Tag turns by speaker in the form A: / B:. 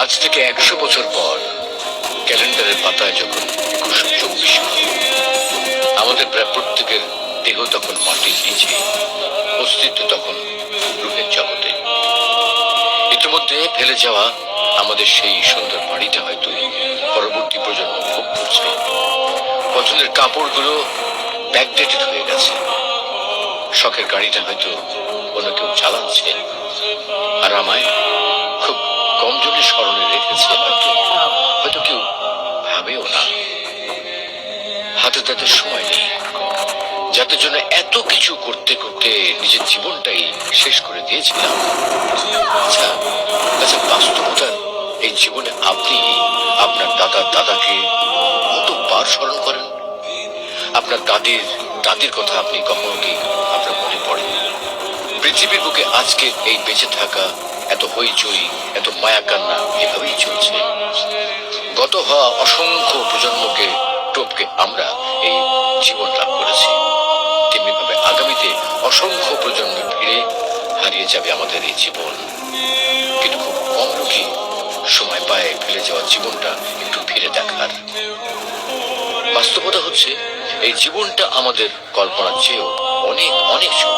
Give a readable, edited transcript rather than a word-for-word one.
A: আজ থেকে 100 বছর পর ক্যালেন্ডারের পাতায় যখন 2124 আমাদের প্রায় প্রত্যেকের দেহ তখন মাটির নিচে, অস্তিত্ব তখন রূপের জগতে। ইতিমধ্যে ফেলে যাওয়া আমাদের সেই সুন্দর বাড়িটা হয়তো পরবর্তী প্রজন্ম ভোগ করছে। পছন্দের কাপড়গুলো ব্যাকডেটেড হয়ে গেছে, শখের গাড়িটা হয়তো অন্য কেউ চালাচ্ছে, আর আমায় খুব কম জনের স্মরণে রেখেছে হয়তো কেউ ভাবেও না। হাতে তাদের সময় নেই, যাদের জন্য এত কিছু করতে করতে নিজের জীবনটাই শেষ করে দিয়েছিলাম। আচ্ছা আচ্ছা, বাস্তবতার এই জীবনে আপনি আপনার দাদাকে কতবার স্মরণ করেন? আপনার দাদির কথা আপনি কখনো কি আপনার মনে পড়ে? পৃথিবীর বুকে আজকে এই বেঁচে থাকা, এত হইচই, এত মায়া কান্না এভাবেই চলছে। গত হওয়া অসংখ্য প্রজন্মকে টপকে আমরা এই জীবন লাভ করেছি, তেমনি ভাবে আগামীতে অসংখ্য প্রজন্ম ফিরে হারিয়ে যাবে আমাদের এই জীবন। কিন্তু খুব কম লোকই সময় পায় ফেলে যাওয়া জীবনটা একটু ফিরে দেখার। বাস্তবতা হচ্ছে এই জীবনটা আমাদের কল্পনার চেয়েও অনেক অনেক ছোট।